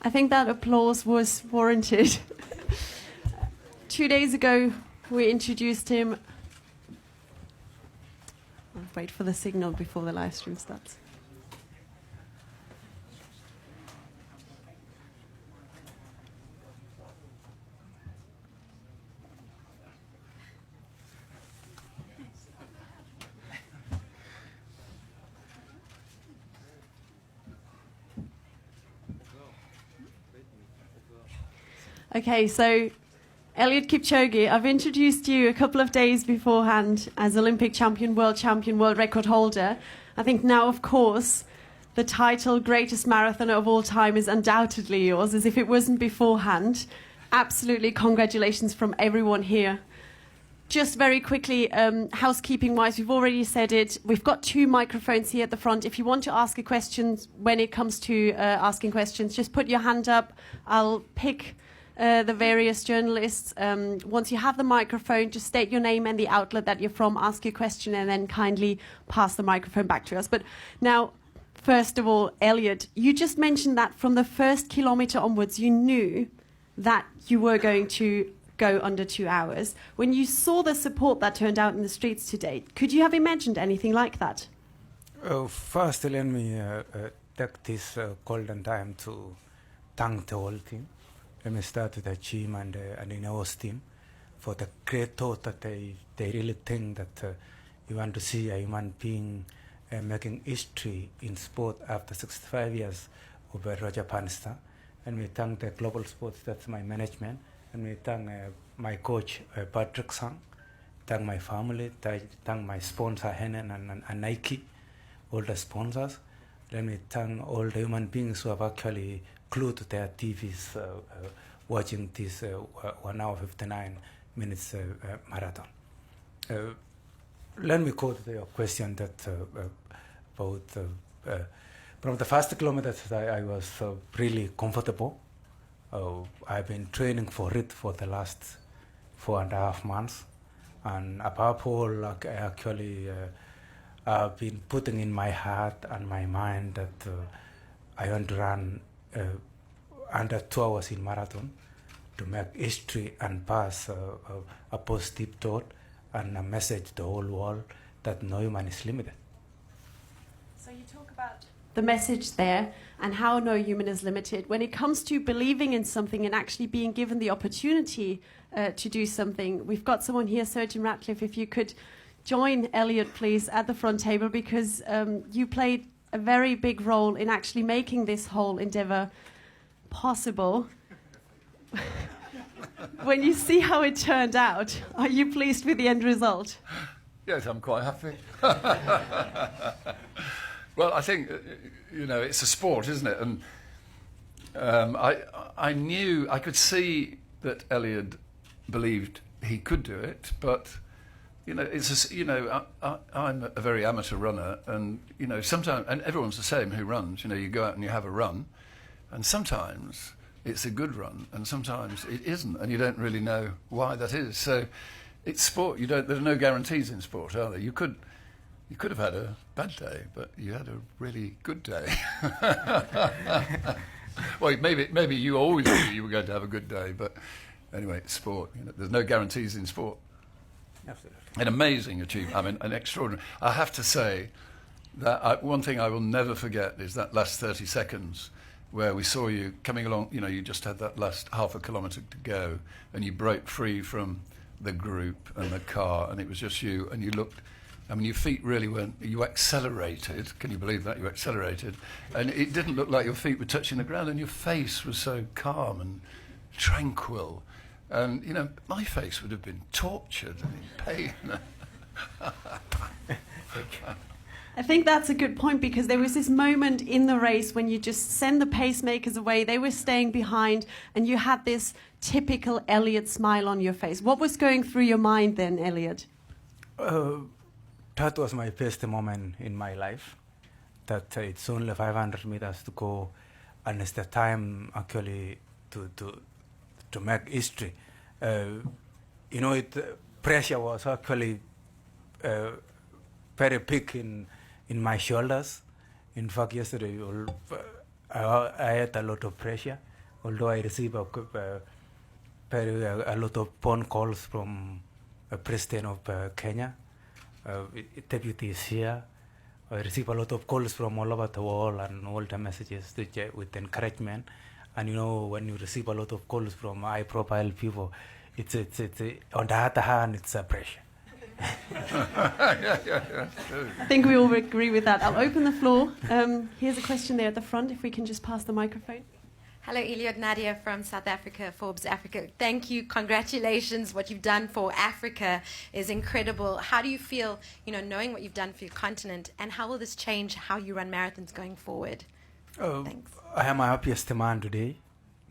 I think that applause was warranted. 2 days ago, we introduced him. I'll wait for the signal before the live stream starts. Okay, so Eluid Kipchoge, I've introduced you a couple of days beforehand as Olympic champion, world record holder. I think now, of course, the title greatest marathoner of all time is undoubtedly yours, as if it wasn't beforehand. Absolutely, congratulations from everyone here. Just very quickly, housekeeping-wise, we've already said it. We've got 2 microphones here at the front. If you want to ask a question, when it comes to asking questions, just put your hand up. I'll pick the various journalists. Once you have the microphone, just state your name and the outlet that you're from, ask your question, and then kindly pass the microphone back to us. But now, first of all, Eluid, you just mentioned that from the first kilometer onwards, you knew that you were going to go under 2 hours. When you saw the support that turned out in the streets today, could you have imagined anything like that? First, let me take this golden time to thank the whole team. Let me start with the team and the in-house team for the great thought that they really think that you want to see a human being making history in sport after 65 years of Roger Bannister. And we thank the Global Sports, that's my management. And we thank my coach, Patrick Sang. Thank my family, thank my sponsor, Hennen and Nike, all the sponsors. Let me thank all the human beings who have actually glued to their TVs watching this 1 hour 59 minutes marathon. Let me go to your question that about from the first kilometers I was really comfortable. I've been training for it for the last 4.5 months, and above all, I actually I've been putting in my heart and my mind that I want to run under 2 hours in marathon to make history and pass a positive thought and a message to the whole world that no human is limited. So you talk about the message there and how no human is limited. When it comes to believing in something and actually being given the opportunity to do something, we've got someone here, Surgeon Ratcliffe, if you could join Eluid, please, at the front table, because you played a very big role in actually making this whole endeavour possible. When you see how it turned out, are you pleased with the end result? Yes, I'm quite happy. Well, I think, it's a sport, isn't it? And I knew, I could see that Eluid believed he could do it, but, I'm a very amateur runner, and, sometimes, and everyone's the same who runs, you go out and you have a run, and sometimes it's a good run, and sometimes it isn't, and you don't really know why that is. So it's sport. There are no guarantees in sport, are there? You could have had a bad day, but you had a really good day. Well, maybe you always knew you were going to have a good day, but anyway, it's sport. There's no guarantees in sport. Absolutely. An amazing achievement. I mean, an extraordinary. I have to say that one thing I will never forget is that last 30 seconds where we saw you coming along. You just had that last half a kilometre to go, and you broke free from the group and the car, and it was just you, and you looked. I mean, your feet really weren't. You accelerated. Can you believe that? You accelerated, and it didn't look like your feet were touching the ground, and your face was so calm and tranquil. And my face would have been tortured and in pain. I think that's a good point, because there was this moment in the race when you just send the pacemakers away. They were staying behind, and you had this typical Eluid smile on your face. What was going through your mind then, Eluid? That was my best moment in my life. That it's only 500 meters to go, and it's the time actually to make history. Pressure was actually very big in my shoulders. In fact, yesterday I had a lot of pressure, although I receive a lot of phone calls from President of Kenya, deputies here. I receive a lot of calls from all over the world and all the messages with encouragement. And you know, when you receive a lot of calls from high-profile people, it's on the other hand, it's a pressure. I think we all agree with that. I'll open the floor. Here's a question there at the front, if we can just pass the microphone. Hello, Eluid, Nadia from South Africa, Forbes Africa. Thank you, congratulations. What you've done for Africa is incredible. How do you feel, knowing what you've done for your continent, and how will this change how you run marathons going forward? Thanks. I am a happiest man today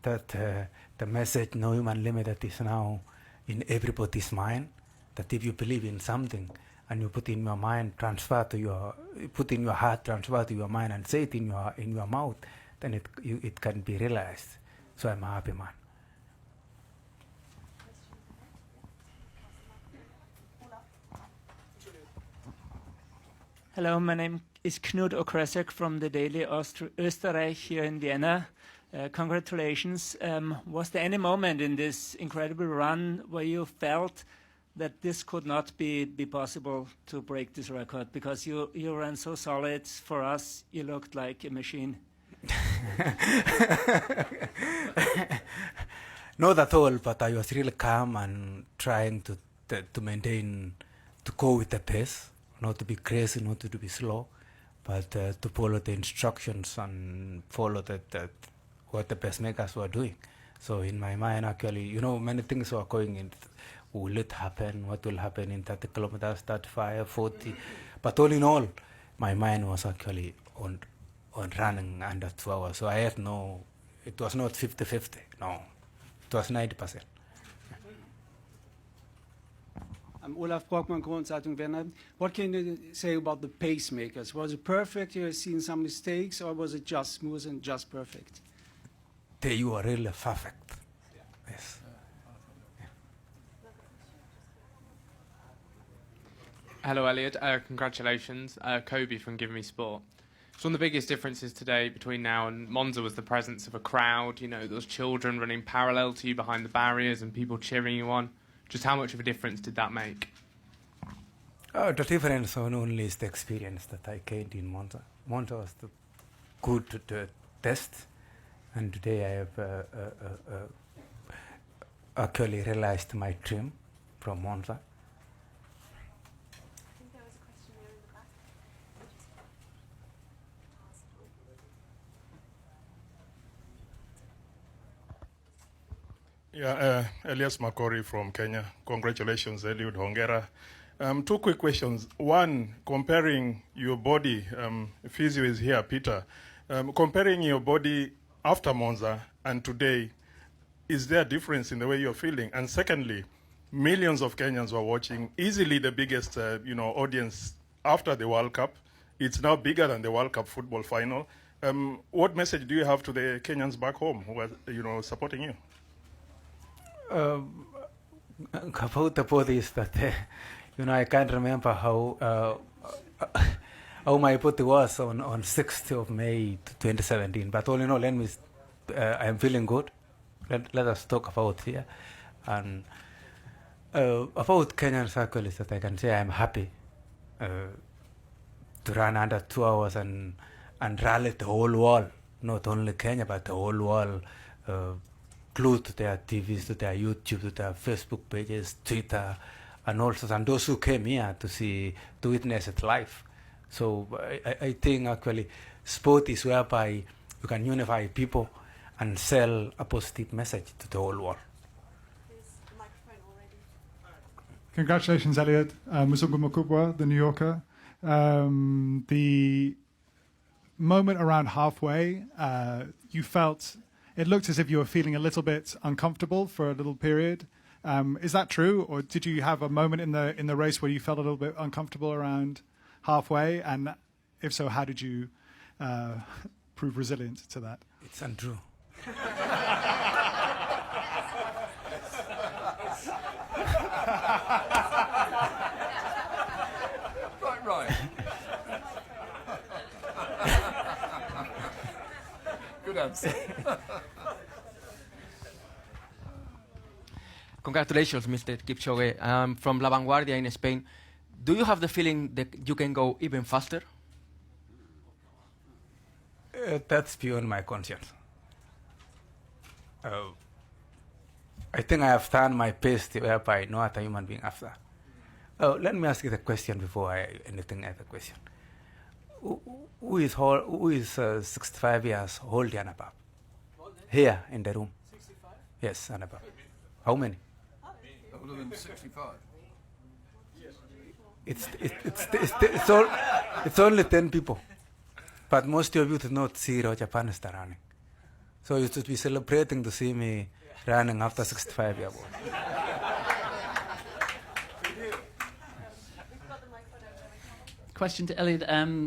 that the message "No Human Limited" is now in everybody's mind. That if you believe in something and you put in your mind, put in your heart, transfer to your mind, and say it in your mouth, then it can be realized. So I'm a happy man. Hello, my name is Knut Okresek from the Daily Österreich here in Vienna. Congratulations. Was there any moment in this incredible run where you felt that this could not be possible to break this record? Because you ran so solid. For us, you looked like a machine. Not at all, but I was really calm and trying to maintain, to go with the pace, not to be crazy, not to be slow, but to follow the instructions and follow what the pacemakers were doing. So in my mind, actually, many things were going in. Will it happen? What will happen in 30 kilometers, 35, 40? But all in all, my mind was actually on running under 2 hours. So I had it was not 50-50, no. It was 90%. I'm Olaf Brockmann, Kronzeitung Vienna. What can you say about the pacemakers? Was it perfect? You have seen some mistakes, or was it just smooth and just perfect? They were really perfect. Yes. Hello, Eluid. Congratulations. Kobe from Give Me Sport. So one of the biggest differences today between now and Monza was the presence of a crowd. There was children running parallel to you behind the barriers and people cheering you on. Just how much of a difference did that make? The difference only is the experience that I gained in Monza. Monza was the good test, and today I have actually realized my dream from Monza. Yeah, Elias Makori from Kenya. Congratulations, Eluid, hongera. 2 quick questions. One, comparing your body, physio is here, Peter. Comparing your body after Monza and today, is there a difference in the way you're feeling? And secondly, millions of Kenyans were watching, easily the biggest audience after the World Cup. It's now bigger than the World Cup football final. What message do you have to the Kenyans back home who are supporting you? About the body is that I can't remember how my body was on 6th of May 2017. But all in all, I am feeling good. Let us talk about here. And about Kenyan circle is that I can say I am happy to run under 2 hours and rally the whole world, not only Kenya but the whole world. Glued to their TVs, to their YouTube, to their Facebook pages, Twitter, and those who came here to witness it live. So I think actually sport is whereby you can unify people and sell a positive message to the whole world. Congratulations, Eluid. Musungu Mukubwa, The New Yorker. The moment around halfway, you felt... It looked as if you were feeling a little bit uncomfortable for a little period. Is that true, or did you have a moment in the race where you felt a little bit uncomfortable around halfway? And if so, how did you prove resilient to that? It's untrue. Right. Good answer. Congratulations, Mr. Kipchoge. I'm from La Vanguardia in Spain. Do you have the feeling that you can go even faster? That's beyond my conscience. I think I have found my pace whereby no other human being after. Let me ask you the question before anything other question. Who is 65 years old and above? Here in the room. 65? Yes, and above. How many? Older than 65. It's only 10 people. But most of you did not see Roger Bannister running. So you should be celebrating to see me running after 65 years old. Question to Eluid,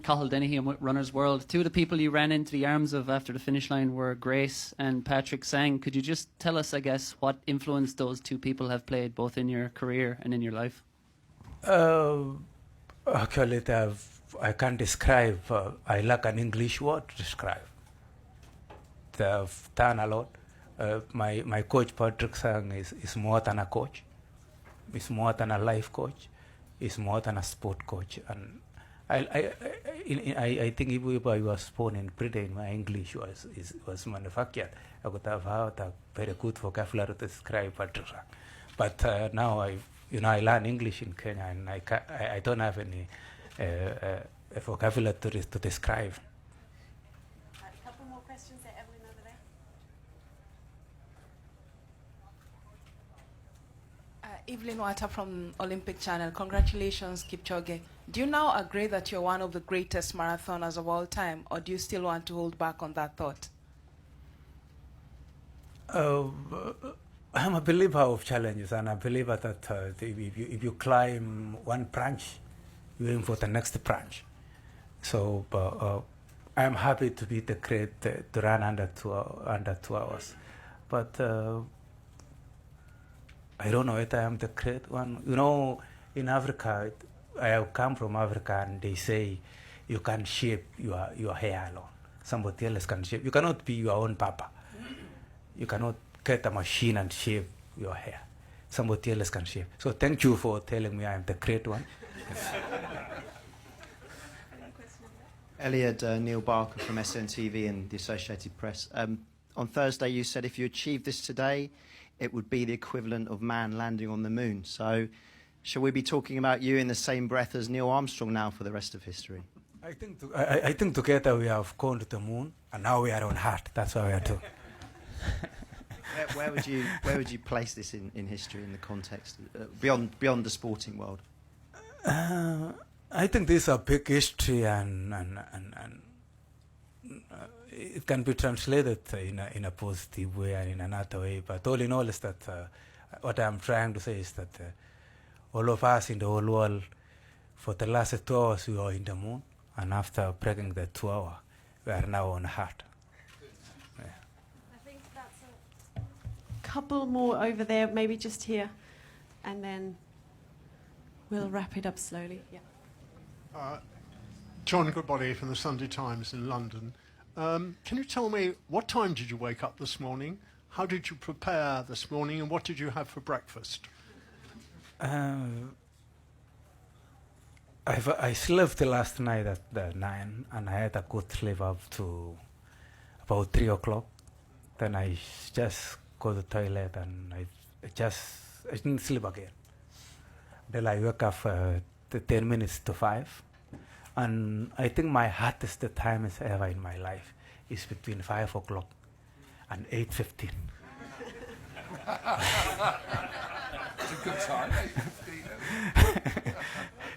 Cathal Dennehy and Runner's World. Two of the people you ran into the arms of after the finish line were Grace and Patrick Sang. Could you just tell us, I guess, what influence those two people have played both in your career and in your life? Actually, I can't describe. I lack an English word to describe. They've done a lot. My coach, Patrick Sang, is more than a coach. He's more than a life coach. He's more than a sport coach. And I think if I was born in Britain, my English was manufactured. I could have had a very good vocabulary to describe Patrick Sang. But now I learn English in Kenya, and I don't have any vocabulary to describe. A couple more questions there, Evelyn, over there. Evelyn Water from Olympic Channel. Congratulations, Kipchoge. Do you now agree that you're one of the greatest marathoners of all time, or do you still want to hold back on that thought? I'm a believer of challenges, and I believe that if you climb one branch, you aim for the next branch. So I'm happy to be the great to run under 2 hours, but I don't know if I am the great one. You know, in Africa, I have come from Africa, and they say you can shape your hair alone. Somebody else can shape. You cannot be your own papa. You cannot get a machine and shape your hair. Somebody else can shape. So thank you for telling me I am the great one. Eluid, Neil Barker from SNTV and the Associated Press. On Thursday you said if you achieved this today, it would be the equivalent of man landing on the moon. So shall we be talking about you in the same breath as Neil Armstrong now for the rest of history? I think together we have gone to the moon, and now we are on Earth. That's why we are doing. Where would you place this in history, in the context beyond the sporting world? I think this is a big history, and it can be translated in a positive way and in another way. But all in all, is that what I'm trying to say is that all of us in the whole world, for the last 2 hours, we were in the moon, and after breaking the 2 hours, we are now on Earth. I think that's a couple more over there, maybe just here, and then we'll wrap it up slowly. Yeah. John Goodbody from the Sunday Times in London. Can you tell me, what time did you wake up this morning? How did you prepare this morning, and what did you have for breakfast? I slept last night at 9, and I had a good sleep up to about 3 o'clock. Then I just go to the toilet, and I didn't sleep again. Then I woke up 10 minutes to 5. And I think my hardest time is ever in my life is between 5 o'clock and 8:15. It's a good time.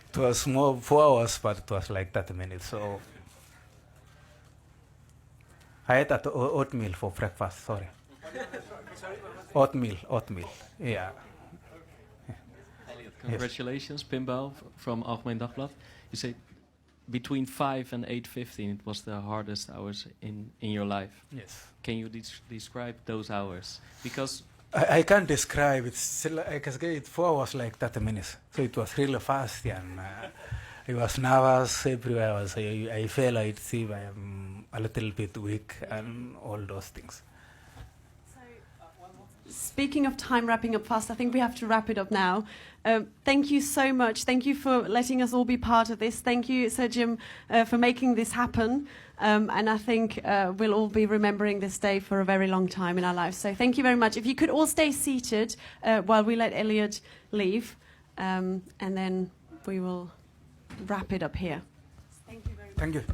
It was more 4 hours, but it was like 30 minutes. So I ate oatmeal for breakfast. Sorry. Oatmeal. Yeah. Congratulations, yes. Pimbal from Algemeen Dagblad. You say between 5 and 8:15 it was the hardest hours in your life. Yes. Can you describe those hours? Because I can't describe it. I can say it 4 hours like 30 minutes. So it was really fast, and I was nervous everywhere. I felt like I am a little bit weak and all those things. speaking of time wrapping up fast, I think we have to wrap it up now. Thank you so much. Thank you for letting us all be part of this. Thank you, Sir Jim, for making this happen. And I think we'll all be remembering this day for a very long time in our lives. So thank you very much. If you could all stay seated while we let Eluid leave, and then we will wrap it up here. Thank you very much. Thank you.